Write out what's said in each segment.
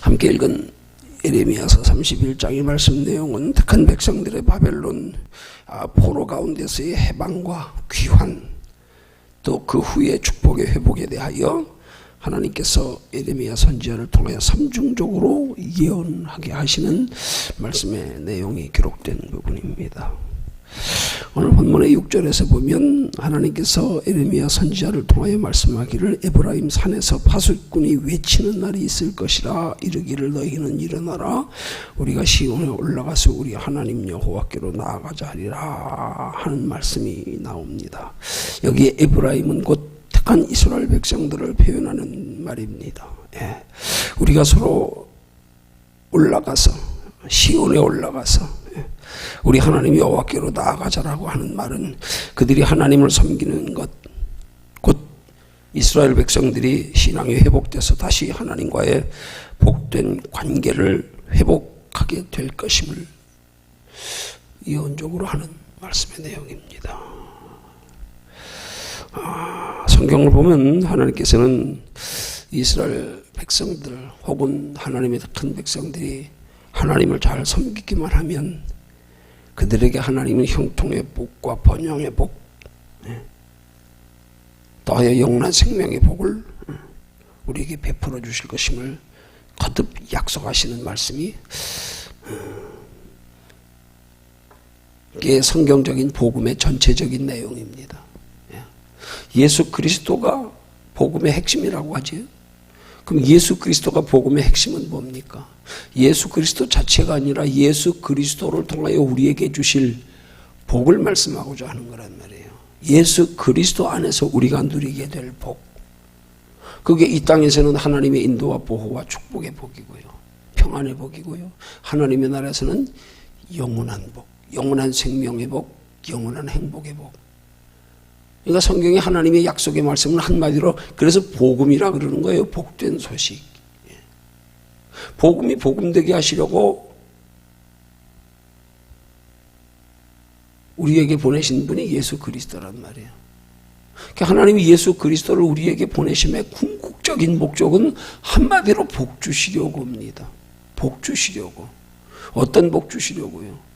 함께 읽은 예레미야서 31장의 말씀 내용은 택한 백성들의 바벨론 포로 가운데서의 해방과 귀환, 또 그 후에 축복의 회복에 대하여 하나님께서 예레미야 선지자를 통하여 삼중적으로 예언하게 하시는 말씀의 내용이 기록된 부분입니다. 오늘 본문의 6절에서 보면 하나님께서 예레미야 선지자를 통하여 말씀하기를 에브라임 산에서 파수꾼이 외치는 날이 있을 것이라. 이르기를 너희는 일어나라 우리가 시온에 올라가서 우리 하나님 여호와께로 나아가자 하리라 하는 말씀이 나옵니다. 여기에 에브라임은 곧 택한 이스라엘 백성들을 표현하는 말입니다. 우리가 서로 올라가서 시온에 올라가서 우리 하나님 여호와께로 나아가자라고 하는 말은 그들이 하나님을 섬기는 것, 곧 이스라엘 백성들이 신앙이 회복돼서 다시 하나님과의 복된 관계를 회복하게 될 것임을 예언적으로 하는 말씀의 내용입니다. 성경을 보면 하나님께서는 이스라엘 백성들 혹은 하나님의 큰 백성들이 하나님을 잘 섬기기만 하면 그들에게 하나님은 형통의 복과 번영의 복, 더하여 영원한 생명의 복을 우리에게 베풀어 주실 것임을 거듭 약속하시는 말씀이 이게 성경적인 복음의 전체적인 내용입니다. 예수 그리스도가 복음의 핵심이라고 하죠. 그럼 예수 그리스도가 복음의 핵심은 뭡니까? 예수 그리스도 자체가 아니라 예수 그리스도를 통하여 우리에게 주실 복을 말씀하고자 하는 거란 말이에요. 예수 그리스도 안에서 우리가 누리게 될 복. 그게 이 땅에서는 하나님의 인도와 보호와 축복의 복이고요. 평안의 복이고요. 하나님의 나라에서는 영원한 복, 영원한 생명의 복, 영원한 행복의 복. 그러니까 성경의 하나님의 약속의 말씀은 한마디로 그래서 복음이라 그러는 거예요. 복된 소식. 복음이 복음되게 하시려고 우리에게 보내신 분이 예수 그리스도란 말이에요. 그러니까 하나님이 예수 그리스도를 우리에게 보내심의 궁극적인 목적은 한마디로 복 주시려고 합니다. 복 주시려고. 어떤 복 주시려고요?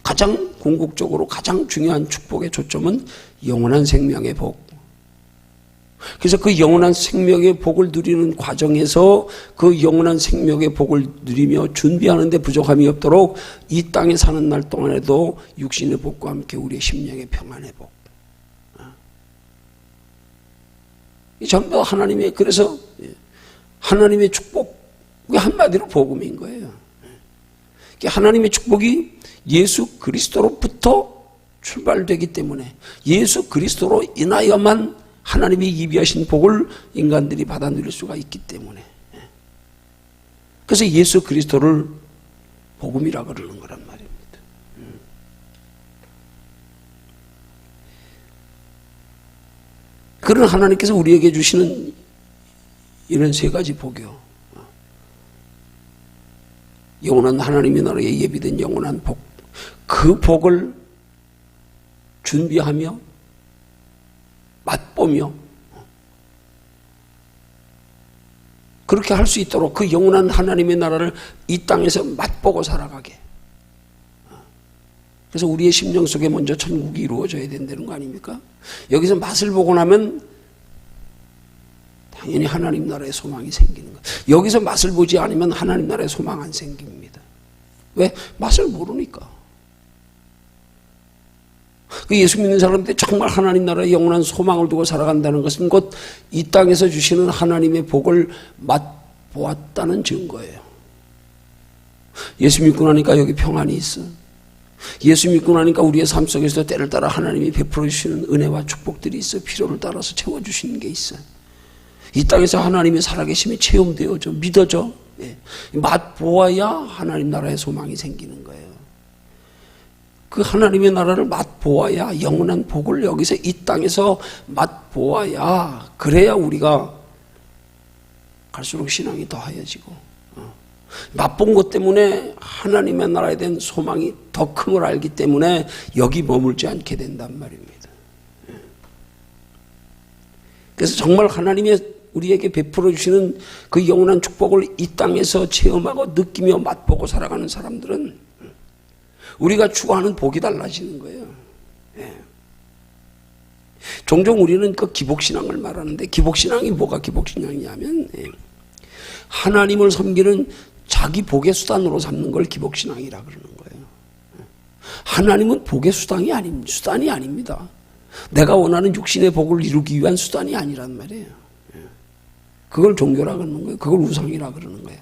가장 궁극적으로 가장 중요한 축복의 초점은 영원한 생명의 복. 그래서 그 영원한 생명의 복을 누리는 과정에서 그 영원한 생명의 복을 누리며 준비하는 데 부족함이 없도록 이 땅에 사는 날 동안에도 육신의 복과 함께 우리의 심령의 평안의 복. 이 전부 하나님의, 그래서 하나님의 축복, 그게 한마디로 복음인 거예요. 하나님의 축복이 예수 그리스도로부터 출발되기 때문에 예수 그리스도로 인하여만 하나님이 예비하신 복을 인간들이 받아 누릴 수가 있기 때문에, 그래서 예수 그리스도를 복음이라 그러는 거란 말입니다. 그런 하나님께서 우리에게 주시는 이런 세 가지 복이요. 영원한 하나님의 나라에 예비된 영원한 복. 그 복을 준비하며 맛보며 그렇게 할 수 있도록 그 영원한 하나님의 나라를 이 땅에서 맛보고 살아가게. 그래서 우리의 심령 속에 먼저 천국이 이루어져야 된다는 거 아닙니까? 여기서 맛을 보고 나면 당연히 하나님 나라의 소망이 생기는 거예요. 여기서 맛을 보지 않으면 하나님 나라의 소망 안 생깁니다. 왜? 맛을 모르니까. 그 예수 믿는 사람들이 정말 하나님 나라의 영원한 소망을 두고 살아간다는 것은 곧 이 땅에서 주시는 하나님의 복을 맛보았다는 증거예요. 예수 믿고 나니까 여기 평안이 있어. 예수 믿고 나니까 우리의 삶 속에서 때를 따라 하나님이 베풀어 주시는 은혜와 축복들이 있어. 필요를 따라서 채워주시는 게 있어. 이 땅에서 하나님의 살아계심이 체험되어져, 믿어져. 맛보아야 하나님 나라의 소망이 생기는 거예요. 그 하나님의 나라를 맛보아야 영원한 복을 여기서 이 땅에서 맛보아야, 그래야 우리가 갈수록 신앙이 더하여지고, 맛본 것 때문에 하나님의 나라에 대한 소망이 더 큰 걸 알기 때문에 여기 머물지 않게 된단 말입니다. 그래서 정말 하나님의 우리에게 베풀어 주시는 그 영원한 축복을 이 땅에서 체험하고 느끼며 맛보고 살아가는 사람들은 우리가 추구하는 복이 달라지는 거예요. 예. 종종 우리는 그 기복신앙을 말하는데, 기복신앙이 뭐가 기복신앙이냐면, 예. 하나님을 섬기는 자기 복의 수단으로 삼는 걸 기복신앙이라 그러는 거예요. 하나님은 복의 수단이 아닙니다. 내가 원하는 육신의 복을 이루기 위한 수단이 아니란 말이에요. 그걸 종교라 그러는 거예요. 그걸 우상이라 그러는 거예요.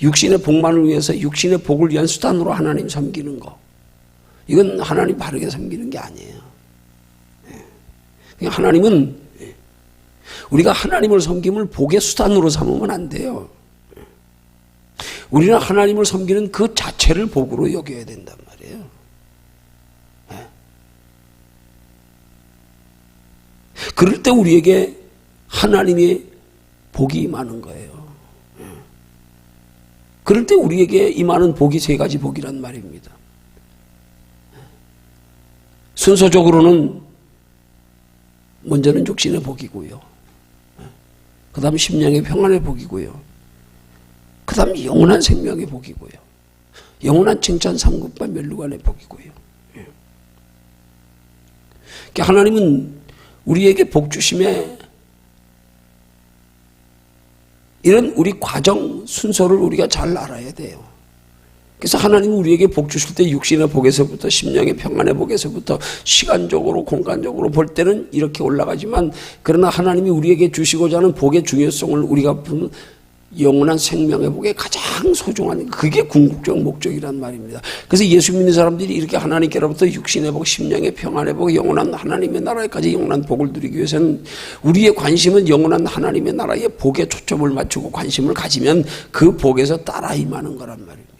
육신의 복만을 위해서 육신의 복을 위한 수단으로 하나님 섬기는 거, 이건 하나님 바르게 섬기는 게 아니에요. 하나님은, 우리가 하나님을 섬김을 복의 수단으로 삼으면 안 돼요. 우리는 하나님을 섬기는 그 자체를 복으로 여겨야 된단 말이에요. 그럴 때 우리에게 하나님의 복이 임하는 거예요. 그럴 때 우리에게 임하는 복이 세 가지 복이란 말입니다. 순서적으로는 먼저는 육신의 복이고요. 그 다음 심령의 평안의 복이고요. 그 다음 영원한 생명의 복이고요. 영원한 칭찬 상급과 멸류관의 복이고요. 그러니까 하나님은 우리에게 복 주심에 이런 우리 과정 순서를 우리가 잘 알아야 돼요. 그래서 하나님은 우리에게 복 주실 때 육신의 복에서부터 심령의 평안의 복에서부터 시간적으로 공간적으로 볼 때는 이렇게 올라가지만, 그러나 하나님이 우리에게 주시고자 하는 복의 중요성을 우리가 보면 영원한 생명의 복에 가장 소중한, 그게 궁극적 목적이란 말입니다. 그래서 예수 믿는 사람들이 이렇게 하나님께로부터 육신의 복, 심령의 평안의 복, 영원한 하나님의 나라에까지 영원한 복을 누리기 위해서는 우리의 관심은 영원한 하나님의 나라의 복에 초점을 맞추고 관심을 가지면 그 복에서 따라 임하는 거란 말입니다.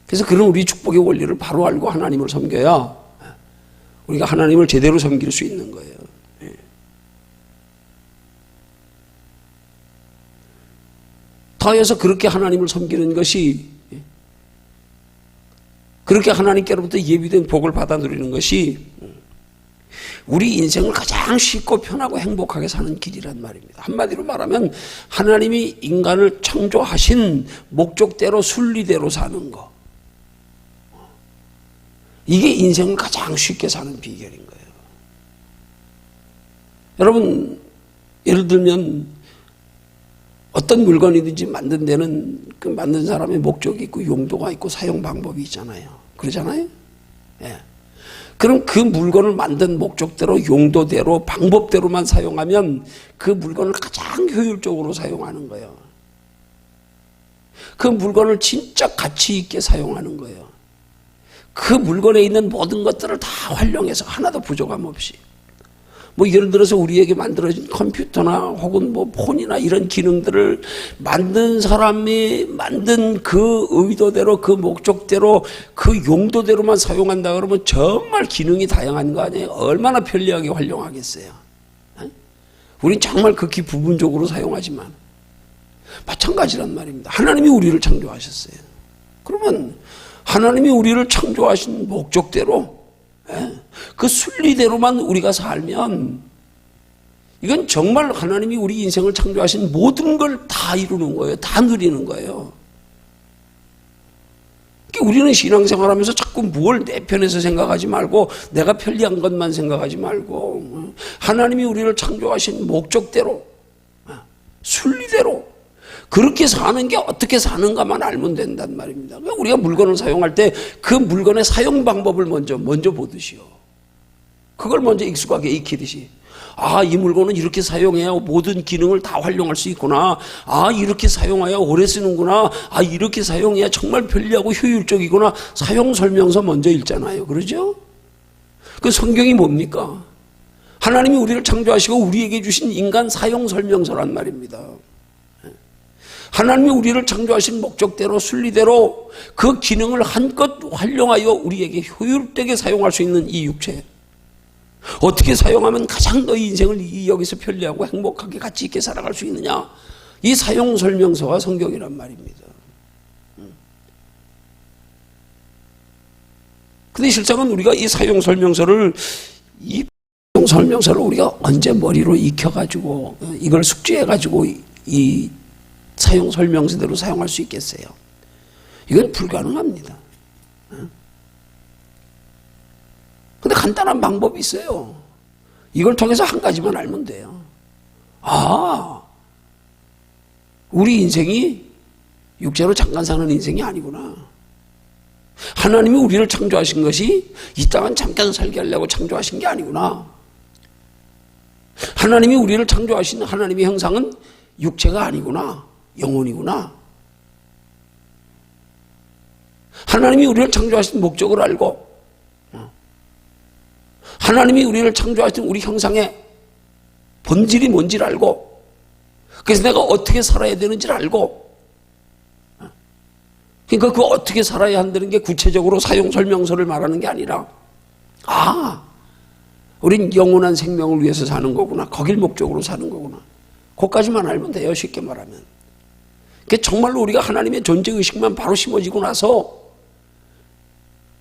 그래서 그런 우리 축복의 원리를 바로 알고 하나님을 섬겨야 우리가 하나님을 제대로 섬길 수 있는 거예요. 더해서 그렇게 하나님을 섬기는 것이, 그렇게 하나님께로부터 예비된 복을 받아 누리는 것이 우리 인생을 가장 쉽고 편하고 행복하게 사는 길이란 말입니다. 한마디로 말하면 하나님이 인간을 창조하신 목적대로 순리대로 사는 거, 이게 인생을 가장 쉽게 사는 비결인 거예요. 여러분, 예를 들면 어떤 물건이든지 만든 데는 그 만든 사람의 목적이 있고 용도가 있고 사용 방법이 있잖아요. 그러잖아요? 예. 그럼 그 물건을 만든 목적대로 용도대로 방법대로만 사용하면 그 물건을 가장 효율적으로 사용하는 거예요. 그 물건을 진짜 가치 있게 사용하는 거예요. 그 물건에 있는 모든 것들을 다 활용해서 하나도 부족함 없이, 뭐 예를 들어서 우리에게 만들어진 컴퓨터나 혹은 뭐 폰이나 이런 기능들을 만든 사람이 만든 그 의도대로 그 목적대로 그 용도대로만 사용한다 그러면 정말 기능이 다양한 거 아니에요? 얼마나 편리하게 활용하겠어요? 우린 정말 극히 부분적으로 사용하지만 마찬가지란 말입니다. 하나님이 우리를 창조하셨어요. 그러면 하나님이 우리를 창조하신 목적대로, 그 순리대로만 우리가 살면 이건 정말 하나님이 우리 인생을 창조하신 모든 걸 다 이루는 거예요. 다 누리는 거예요. 그러니까 우리는 신앙생활하면서 자꾸 뭘 내 편에서 생각하지 말고 내가 편리한 것만 생각하지 말고 하나님이 우리를 창조하신 목적대로, 순리대로 그렇게 사는 게 어떻게 사는가만 알면 된단 말입니다. 우리가 물건을 사용할 때 그 물건의 사용 방법을 먼저 보듯이요. 그걸 먼저 익숙하게 익히듯이. 아, 이 물건은 이렇게 사용해야 모든 기능을 다 활용할 수 있구나. 아, 이렇게 사용해야 오래 쓰는구나. 아, 이렇게 사용해야 정말 편리하고 효율적이구나. 사용 설명서 먼저 읽잖아요. 그러죠? 그 성경이 뭡니까? 하나님이 우리를 창조하시고 우리에게 주신 인간 사용 설명서란 말입니다. 하나님이 우리를 창조하신 목적대로 순리대로 그 기능을 한껏 활용하여 우리에게 효율되게 사용할 수 있는 이 육체, 어떻게 사용하면 가장 너희 인생을 여기서 편리하고 행복하게 가치 있게 살아갈 수 있느냐, 이 사용 설명서가 성경이란 말입니다. 근데 실상은 우리가 이 사용 설명서를 이 설명서를 우리가 언제 머리로 익혀가지고 이걸 숙지해가지고 이 사용 설명서대로 사용할 수 있겠어요? 이건 불가능합니다. 근데 간단한 방법이 있어요. 이걸 통해서 한 가지만 알면 돼요. 아, 우리 인생이 육체로 잠깐 사는 인생이 아니구나. 하나님이 우리를 창조하신 것이 이 땅은 잠깐 살게 하려고 창조하신 게 아니구나. 하나님이 우리를 창조하신 하나님의 형상은 육체가 아니구나. 영혼이구나. 하나님이 우리를 창조하신 목적을 알고, 하나님이 우리를 창조하신 우리 형상의 본질이 뭔지를 알고, 그래서 내가 어떻게 살아야 되는지를 알고, 그러니까 그 어떻게 살아야 한다는 게 구체적으로 사용 설명서를 말하는 게 아니라, 아, 우린 영원한 생명을 위해서 사는 거구나. 거길 목적으로 사는 거구나. 그것까지만 알면 돼요. 쉽게 말하면. 그게 정말로 우리가 하나님의 존재의식만 바로 심어지고 나서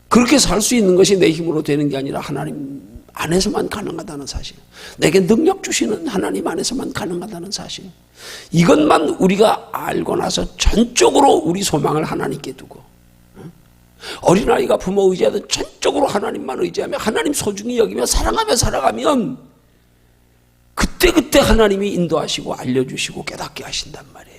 그렇게 살 수 있는 것이 내 힘으로 되는 게 아니라 하나님 안에서만 가능하다는 사실. 내게 능력 주시는 하나님 안에서만 가능하다는 사실. 이것만 우리가 알고 나서 전적으로 우리 소망을 하나님께 두고, 어린아이가 부모 의지하듯 전적으로 하나님만 의지하며 하나님 소중히 여기며 사랑하며 살아가면 그때그때 하나님이 인도하시고 알려주시고 깨닫게 하신단 말이에요.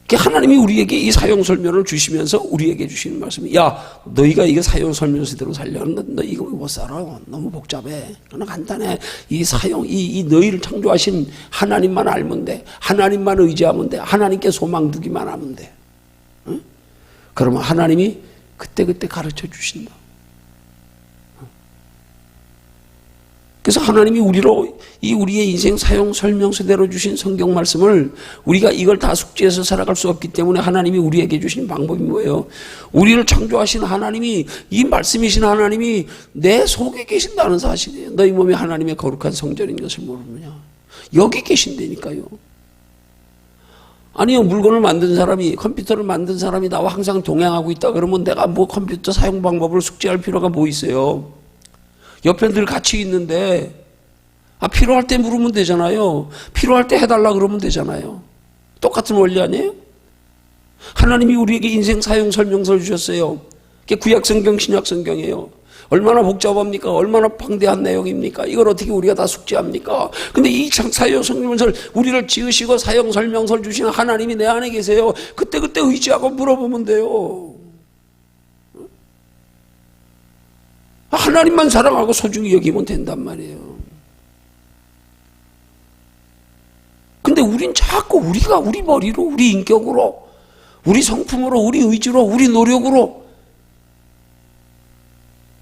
하나님이 우리에게 이 사용설명을 주시면서 우리에게 주시는 말씀이, 야, 너희가 이게 사용설명서대로 살려는 너 이거 못 살아. 너무 복잡해. 그러나 간단해. 이 너희를 창조하신 하나님만 알면 돼. 하나님만 의지하면 돼. 하나님께 소망 두기만 하면 돼. 응? 그러면 하나님이 그때그때 가르쳐 주신다. 그래서 하나님이 우리의 인생 사용 설명서대로 주신 성경 말씀을 우리가 이걸 다 숙지해서 살아갈 수 없기 때문에 하나님이 우리에게 주신 방법이 뭐예요? 우리를 창조하신 하나님이, 이 말씀이신 하나님이 내 속에 계신다는 사실이에요. 너희 몸이 하나님의 거룩한 성전인 것을 모르느냐? 여기 계신다니까요. 아니요, 물건을 만든 사람이, 컴퓨터를 만든 사람이 나와 항상 동행하고 있다 그러면 내가 뭐 컴퓨터 사용 방법을 숙지할 필요가 뭐 있어요? 옆에 늘 같이 있는데, 필요할 때 물으면 되잖아요. 필요할 때 해달라 그러면 되잖아요. 똑같은 원리 아니에요? 하나님이 우리에게 인생 사용 설명서를 주셨어요. 그게 구약성경, 신약성경이에요. 얼마나 복잡합니까? 얼마나 방대한 내용입니까? 이걸 어떻게 우리가 다 숙지합니까? 근데 이 사용 설명서를 우리를 지으시고 사용 설명서를 주시는 하나님이 내 안에 계세요. 그때그때 의지하고 물어보면 돼요. 하나님만 사랑하고 소중히 여기면 된단 말이에요. 근데 우린 자꾸 우리 머리로, 우리 인격으로, 우리 성품으로, 우리 의지로, 우리 노력으로,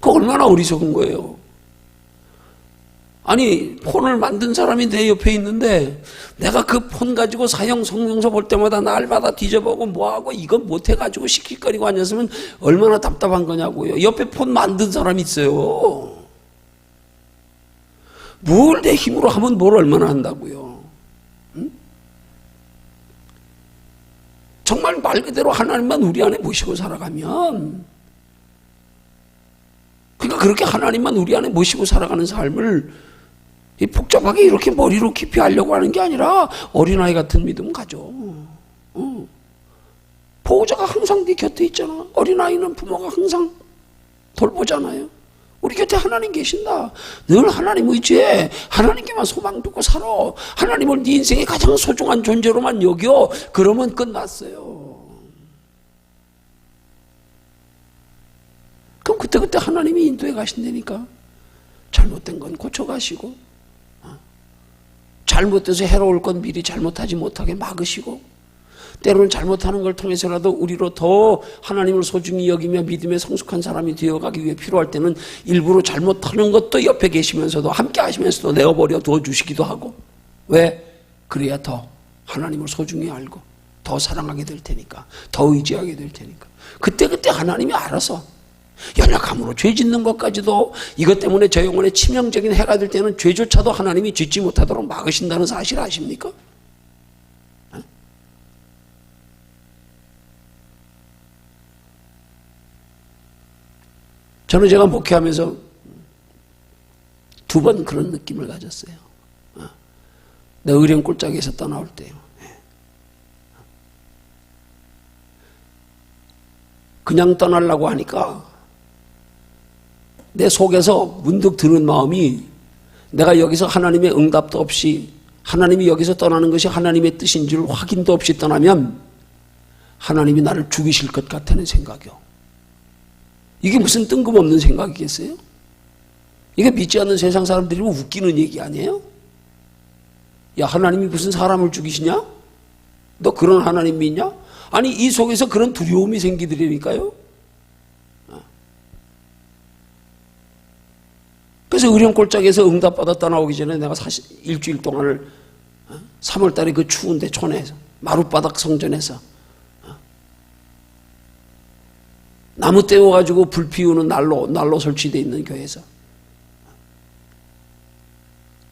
그거 얼마나 어리석은 거예요. 아니, 폰을 만든 사람이 내 옆에 있는데 내가 그 폰 가지고 사용 설명서 볼 때마다 날마다 뒤져보고 뭐하고 이거 못해가지고 시킬거리고 앉았으면 얼마나 답답한 거냐고요. 옆에 폰 만든 사람이 있어요. 뭘 내 힘으로 하면 뭘 얼마나 한다고요. 응? 정말 말 그대로 하나님만 우리 안에 모시고 살아가면, 그러니까 그렇게 하나님만 우리 안에 모시고 살아가는 삶을 복잡하게 이렇게 머리로 깊이 하려고 하는 게 아니라 어린아이 같은 믿음 가져. 보호자가 항상 네 곁에 있잖아. 어린아이는 부모가 항상 돌보잖아요. 우리 곁에 하나님 계신다. 늘 하나님 의지해. 하나님께만 소망 두고 살아. 하나님을 네 인생의 가장 소중한 존재로만 여겨. 그러면 끝났어요. 그럼 그때그때 하나님이 인도해 가신다니까. 잘못된 건 고쳐가시고, 잘못돼서 해로울 건 미리 잘못하지 못하게 막으시고, 때로는 잘못하는 걸 통해서라도 우리로 더 하나님을 소중히 여기며 믿음의 성숙한 사람이 되어가기 위해 필요할 때는 일부러 잘못하는 것도 옆에 계시면서도 함께 하시면서도 내어버려 두어주시기도 하고. 왜? 그래야 더 하나님을 소중히 알고 더 사랑하게 될 테니까, 더 의지하게 될 테니까. 그때그때 하나님이 알아서, 연약함으로 죄 짓는 것까지도 이것 때문에 저 영혼에 치명적인 해가 될 때는 죄조차도 하나님이 짓지 못하도록 막으신다는 사실 아십니까? 저는 제가 목회하면서 2번 그런 느낌을 가졌어요. 내 의령 꼴짝에서 떠나올 때요. 그냥 떠나려고 하니까 내 속에서 문득 드는 마음이 내가 여기서 하나님의 응답도 없이 하나님이 여기서 떠나는 것이 하나님의 뜻인 줄 확인도 없이 떠나면 하나님이 나를 죽이실 것 같다는 생각이요. 이게 무슨 뜬금없는 생각이겠어요? 이게 믿지 않는 세상 사람들이 웃기는 얘기 아니에요? 야, 하나님이 무슨 사람을 죽이시냐? 너 그런 하나님 믿냐? 아니, 이 속에서 그런 두려움이 생기더라니까요. 그래서 의령골짜기에서 응답받아 떠나오기 전에 내가 사실 일주일 동안을 3월달에 그 추운데 촌에서 마룻바닥 성전에서 나무 떼어가지고 불 피우는 난로 설치되어 있는 교회에서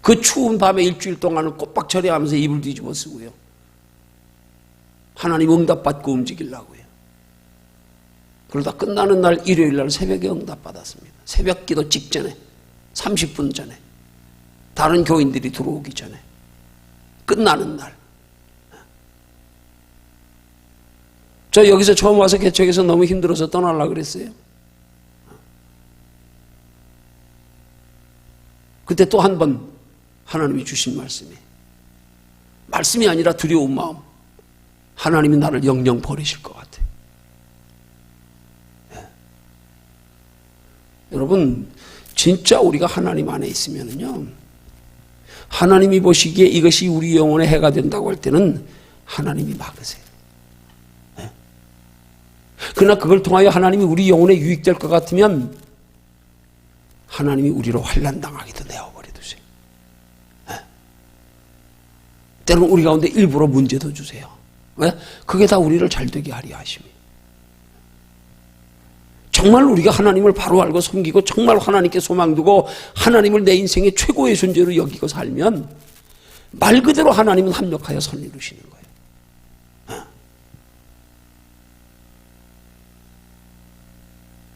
그 추운 밤에 일주일 동안을 꼬박처리 하면서 이불 뒤집어 쓰고요. 하나님 응답받고 움직이려고요. 그러다 끝나는 날 일요일 날 새벽에 응답받았습니다. 새벽 기도 직전에 30분 전에 다른 교인들이 들어오기 전에 끝나는 날. 저 여기서 처음 와서 개척해서 너무 힘들어서 떠나려고 그랬어요. 그때 또 한 번 하나님이 주신 말씀이 아니라 두려운 마음. 하나님이 나를 영영 버리실 것 같아. 네. 여러분, 진짜 우리가 하나님 안에 있으면요, 하나님이 보시기에 이것이 우리 영혼의 해가 된다고 할 때는 하나님이 막으세요. 네. 그러나 그걸 통하여 하나님이 우리 영혼에 유익될 것 같으면 하나님이 우리로 환난당하기도 내어버려 두세요. 네. 때로는 우리 가운데 일부러 문제도 주세요. 왜? 그게 다 우리를 잘되게 하려 하심이. 정말 우리가 하나님을 바로 알고 섬기고 정말 하나님께 소망 두고 하나님을 내 인생의 최고의 존재로 여기고 살면 말 그대로 하나님은 합력하여 선 이루시는 거예요.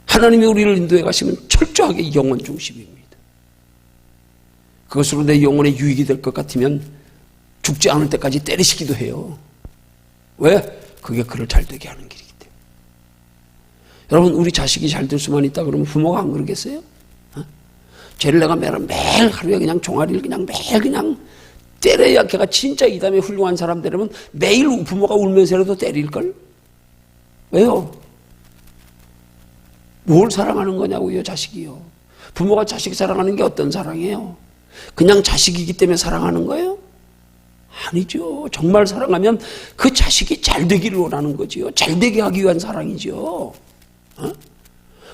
하나님이 우리를 인도해 가시면 철저하게 영혼 중심입니다. 그것으로 내 영혼에 유익이 될 것 같으면 죽지 않을 때까지 때리시기도 해요. 왜? 그게 그를 잘되게 하는 길이기 때문에. 여러분, 우리 자식이 잘 될 수만 있다 그러면 부모가 안 그러겠어요? 쟤를 내가 매일 하루에 그냥 종아리를 매일 때려야 걔가 진짜 이 다음에 훌륭한 사람 되려면 매일 부모가 울면서라도 때릴걸? 왜요? 뭘 사랑하는 거냐고요, 자식이요. 부모가 자식 사랑하는 게 어떤 사랑이에요? 그냥 자식이기 때문에 사랑하는 거예요? 아니죠. 정말 사랑하면 그 자식이 잘 되기를 원하는 거지요. 잘 되게 하기 위한 사랑이죠.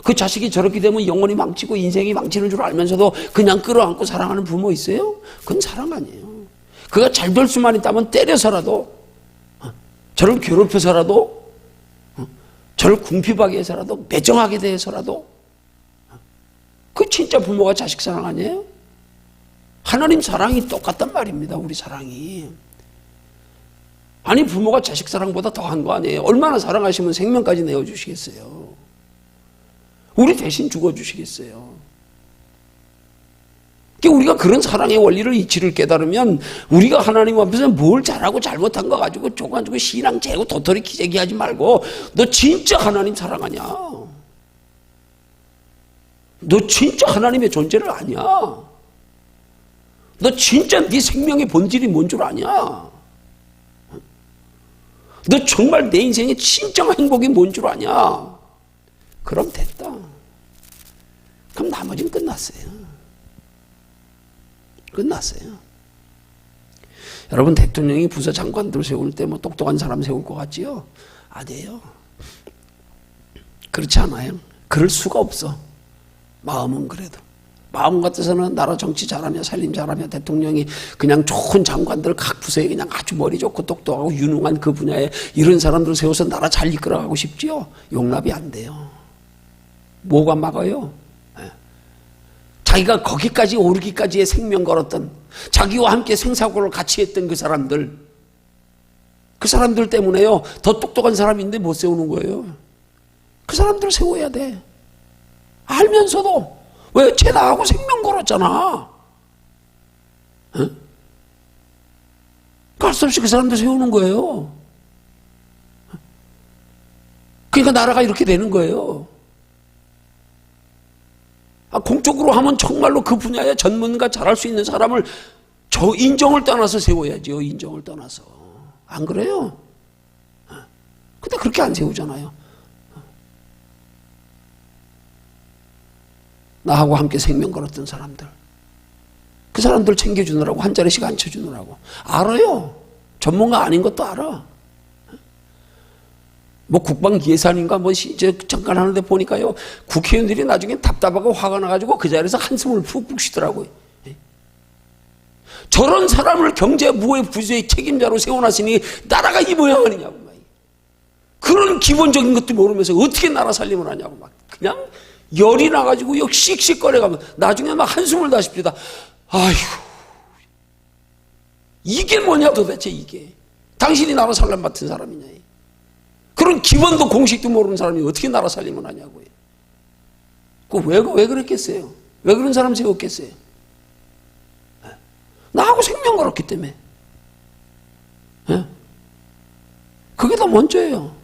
그 자식이 저렇게 되면 영혼이 망치고 인생이 망치는 줄 알면서도 그냥 끌어안고 사랑하는 부모 있어요? 그건 사랑 아니에요. 그가 잘 될 수만 있다면 때려서라도, 저를 괴롭혀서라도, 저를 궁핍하게 해서라도, 매정하게 대해서라도, 그 진짜 부모가 자식 사랑 아니에요? 하나님 사랑이 똑같단 말입니다. 우리 사랑이. 아니, 부모가 자식 사랑보다 더한 거 아니에요? 얼마나 사랑하시면 생명까지 내어주시겠어요? 우리 대신 죽어주시겠어요? 우리가 그런 사랑의 원리를 이치를 깨달으면 우리가 하나님 앞에서 뭘 잘하고 잘못한 거 가지고 쪼가지고 신앙 재고 도토리 기재기 하지 말고 너 진짜 하나님 사랑하냐? 너 진짜 하나님의 존재를 아냐? 너 진짜 네 생명의 본질이 뭔 줄 아냐? 너 정말 내 인생의 진정한 행복이 뭔 줄 아냐? 그럼 됐다. 그럼 나머지는 끝났어요. 끝났어요. 여러분, 대통령이 부서 장관들 세울 때 뭐 똑똑한 사람 세울 것 같지요? 아니에요. 그렇지 않아요. 그럴 수가 없어. 마음은 그래도. 마음 같아서는 나라 정치 잘하며 살림 잘하며 대통령이 그냥 좋은 장관들 각 부서에 그냥 아주 머리 좋고 똑똑하고 유능한 그 분야에 이런 사람들 세워서 나라 잘 이끌어가고 싶지요? 용납이 안 돼요. 뭐가 막아요? 자기가 거기까지 오르기까지의 생명 걸었던, 자기와 함께 생사고를 같이 했던 그 사람들 때문에요. 더 똑똑한 사람인데 못 세우는 거예요. 그 사람들 세워야 돼. 알면서도. 왜? 쟤 나하고 생명 걸었잖아. 응? 갈 수 없이 그 사람들 세우는 거예요. 그러니까 나라가 이렇게 되는 거예요. 공적으로 하면 정말로 그 분야에 전문가 잘할 수 있는 사람을 저 인정을 떠나서 세워야죠. 인정을 떠나서. 안 그래요? 근데 그렇게 안 세우잖아요. 나하고 함께 생명 걸었던 사람들. 그 사람들 챙겨주느라고 한 자리씩 앉혀주느라고. 알아요. 전문가 아닌 것도 알아. 뭐 국방 예산인가 뭐 잠깐 하는데 보니까요. 국회의원들이 나중에 답답하고 화가 나가지고 그 자리에서 한숨을 푹푹 쉬더라고요. 저런 사람을 경제부의 부의 책임자로 세워놨으니 나라가 이 모양이냐고 막. 그런 기본적인 것도 모르면서 어떻게 나라 살림을 하냐고 막 그냥 열이 나가지고 역 씩씩거려가면 나중에 막 한숨을 다십니다. 아휴, 이게 뭐냐 도대체 이게. 당신이 나라 살림 맡은 사람이냐. 그런 기본도 공식도 모르는 사람이 어떻게 나라 살림을 하냐고요. 왜 그랬겠어요? 왜 그런 사람 세웠겠어요? 나하고 생명 걸었기 때문에. 그게 더 먼저예요.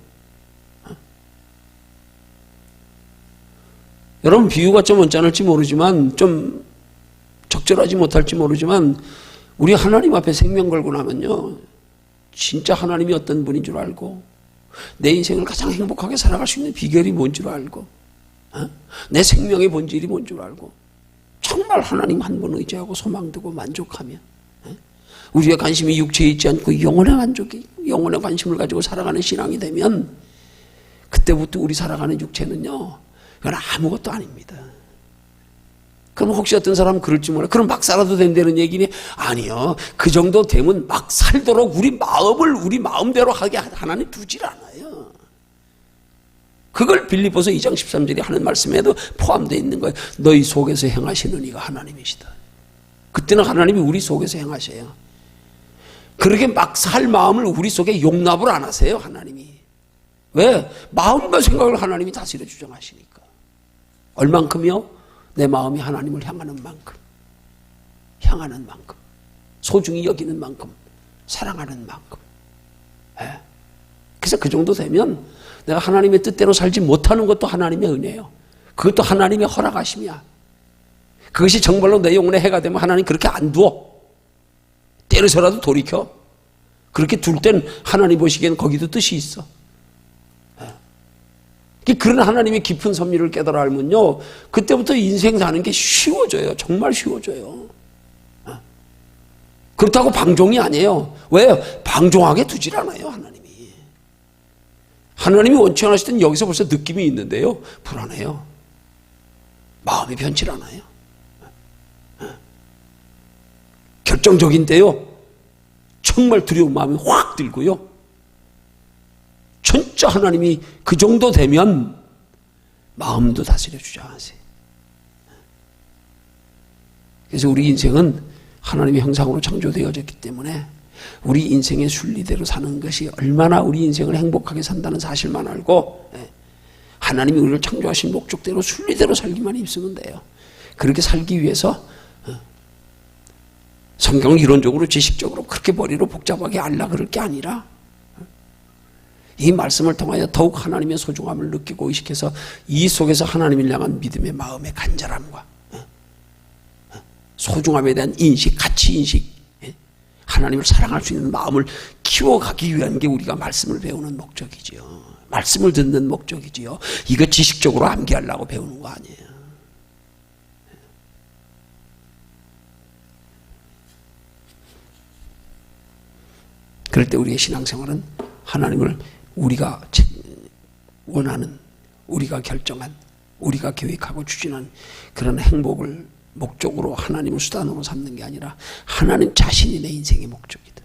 여러분 비유가 좀 언짢을지 모르지만 좀 적절하지 못할지 모르지만 우리 하나님 앞에 생명 걸고 나면요. 진짜 하나님이 어떤 분인 줄 알고 내 인생을 가장 행복하게 살아갈 수 있는 비결이 뭔 줄 알고 내 생명의 본질이 뭔 줄 알고 정말 하나님 한 분 의지하고 소망두고 만족하며 우리의 관심이 육체에 있지 않고 영혼의 만족이 영혼의 관심을 가지고 살아가는 신앙이 되면 그때부터 우리 살아가는 육체는요 그건 아무것도 아닙니다. 그럼 혹시 어떤 사람은 그럴지 몰라. 그럼 막 살아도 된다는 얘기니? 아니요. 그 정도 되면 막 살도록 우리 마음을 우리 마음대로 하게 하나님 두질 않아요. 그걸 빌립보서 2장 13절에 하는 말씀에도 포함되어 있는 거예요. 너희 속에서 행하시는 이가 하나님이시다. 그때는 하나님이 우리 속에서 행하셔요. 그렇게 막 살 마음을 우리 속에 용납을 안 하세요. 하나님이. 왜? 마음과 생각을 하나님이 다스려 주장하시니까. 얼만큼이요? 내 마음이 하나님을 향하는 만큼, 소중히 여기는 만큼, 사랑하는 만큼. 그래서 그 정도 되면 내가 하나님의 뜻대로 살지 못하는 것도 하나님의 은혜예요. 그것도 하나님의 허락하심이야. 그것이 정말로 내 영혼에 해가 되면 하나님 그렇게 안 두어. 때려서라도 돌이켜. 그렇게 둘 땐 하나님 보시기엔 거기도 뜻이 있어. 그런 하나님의 깊은 섭리를 깨달아 알면요 그때부터 인생 사는 게 쉬워져요. 정말 쉬워져요. 그렇다고 방종이 아니에요. 왜요? 방종하게 두질 않아요. 하나님이 원치 않으시던 여기서 벌써 느낌이 있는데요 불안해요. 마음이 변치 않아요. 결정적인 때요 정말 두려운 마음이 확 들고요 진짜 하나님이 그 정도 되면 마음도 다스려 주장하세요. 그래서 우리 인생은 하나님의 형상으로 창조되어졌기 때문에 우리 인생의 순리대로 사는 것이 얼마나 우리 인생을 행복하게 산다는 사실만 알고 하나님이 우리를 창조하신 목적대로 순리대로 살기만 있으면 돼요. 그렇게 살기 위해서 성경을 이론적으로 지식적으로 그렇게 머리로 복잡하게 알라 그럴 게 아니라 이 말씀을 통하여 더욱 하나님의 소중함을 느끼고 의식해서 이 속에서 하나님을 향한 믿음의 마음의 간절함과 소중함에 대한 인식, 가치인식, 하나님을 사랑할 수 있는 마음을 키워가기 위한 게 우리가 말씀을 배우는 목적이지요. 말씀을 듣는 목적이지요. 이거 지식적으로 암기하려고 배우는 거 아니에요. 그럴 때 우리의 신앙생활은 하나님을 우리가 원하는, 우리가 결정한, 우리가 계획하고 추진한 그런 행복을 목적으로 하나님을 수단으로 삼는 게 아니라 하나님 자신이 내 인생의 목적이다.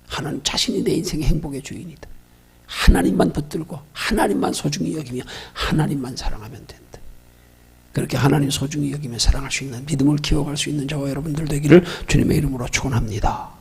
하나님 자신이 내 인생의 행복의 주인이다. 하나님만 붙들고 하나님만 소중히 여기며 하나님만 사랑하면 된다. 그렇게 하나님 소중히 여기며 사랑할 수 있는 믿음을 키워갈 수 있는 저와 여러분들 되기를 주님의 이름으로 축원합니다.